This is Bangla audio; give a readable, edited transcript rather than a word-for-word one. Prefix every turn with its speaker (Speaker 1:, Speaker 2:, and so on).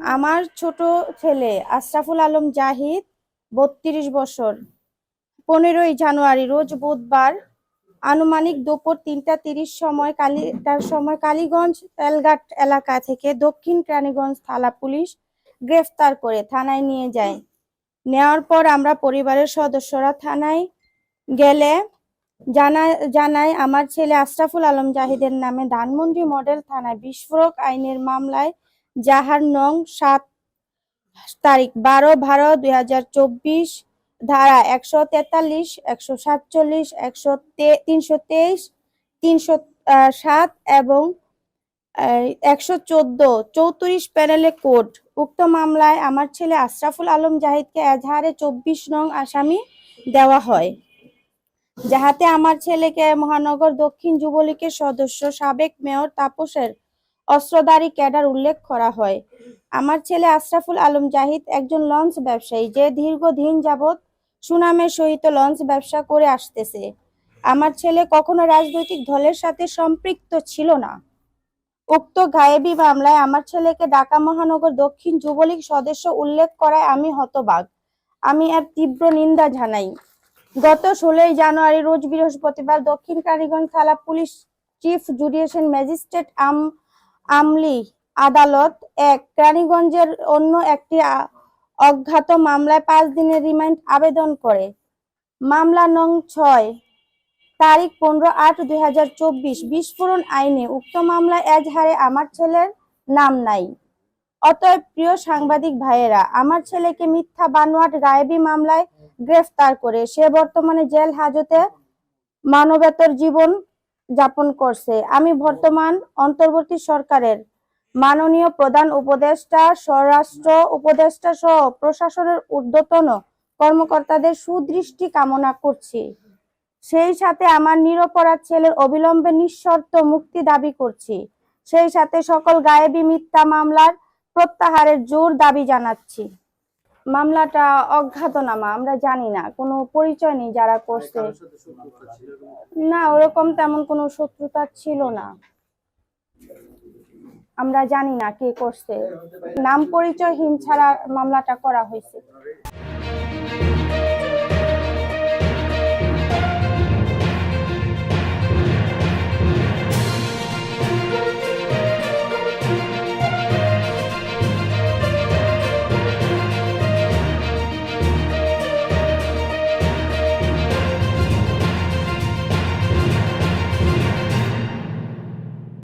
Speaker 1: আমার ছোট ছেলে আশরাফুল আলম জাহিদ ৩২ বছর ১৫ই জানুয়ারি রোজ বুধবার আনুমানিক দুপুর ৩টা ৩০ সময় কালীগঞ্জ তেলঘাট এলাকা থেকে দক্ষিণ কেরানীগঞ্জ থানা পুলিশ গ্রেফতার করে থানায় নিয়ে যায়। নেওয়ার পর আমরা পরিবারের সদস্যরা থানায় গেলে জানায় আমার ছেলে আশরাফুল আলম জাহিদের নামে ধানমন্ডি মডেল থানায় বিস্ফোরক আইনের মামলায় যাহার নং ৭ তারিখ ১২/১২/২০২৪ ধারা ১৪৩, ১৪৭, ৩২৩, ৩০৭ এবং ১১৪ প্যানেলে কোড। উক্ত মামলায় আমার ছেলে আশরাফুল আলম জাহিদকে এজাহারে ২৪ নং আসামি দেওয়া হয়, যাহাতে আমার ছেলেকে মহানগর দক্ষিণ যুবলীগের সদস্য সাবেক মেয়র তাপসের অস্ত্রধারী ক্যাডার উল্লেখ করা হয়। আমার ছেলে আশরাফুল আলম জাহিদ একজন লঞ্চ ব্যবসায়ী, যে দীর্ঘদিন যাবৎ সুনামের সহিত লঞ্চ ব্যবসা করে আসতেছে। আমার ছেলে কখনো রাজনৈতিক দলের সাথে সম্পৃক্ত ছিল না। উক্ত গায়েবী মামলায় আমার ছেলেকে ঢাকা মহানগর দক্ষিণ যুবলীগ সদস্য উল্লেখ করায় আমি হতবাক। আমি এর তীব্র নিন্দা জানাই। গত ১৬ই জানুয়ারি রোজ বৃহস্পতিবার দক্ষিণ কেরানীগঞ্জ থানা পুলিশ চিফ জুডিশিয়াল ম্যাজিস্ট্রেট আমলি আদালত ১ কেরানীগঞ্জের অন্য একটি অজ্ঞাত মামলায় ৫ দিনের রিমান্ড আবেদন করে। মামলা নং ৬ তারিখ ১৫/৮/২০২৪ বিস্ফোরণ আইনে উক্ত মামলায় এজাহারে আমার ছেলের নাম নাই। অতএব প্রিয় সাংবাদিক ভাইয়েরা, আমার ছেলেকে মিথ্যা বানোয়াট গায়েবী মামলায় গ্রেফতার করে সে বর্তমানে জেল হাজতে মানবেতর জীবন যাপন করছে। আমি বর্তমান অন্তর্বর্তী সরকারের মাননীয় প্রধান উপদেষ্টা, স্বরাষ্ট্র উপদেষ্টা সহ প্রশাসনের ঊর্ধ্বতন কর্মকর্তাদের সুদৃষ্টি কামনা করছি। সেই সাথে আমার নিরপরাধ ছেলের অবিলম্বে নিঃশর্ত মুক্তি দাবি করছি। সেই সাথে সকল গায়েবী মিথ্যা মামলার প্রত্যাহারের জোর দাবি জানাচ্ছি। মামলাটা অজ্ঞাতনামা, আমরা জানি না, কোনো পরিচয় নেই যারা করছে। না, ওরকম তেমন কোনো শত্রুতা ছিল না, আমরা জানি না কে করছে। নাম পরিচয়হীন ছাড়া মামলাটা করা হয়েছে।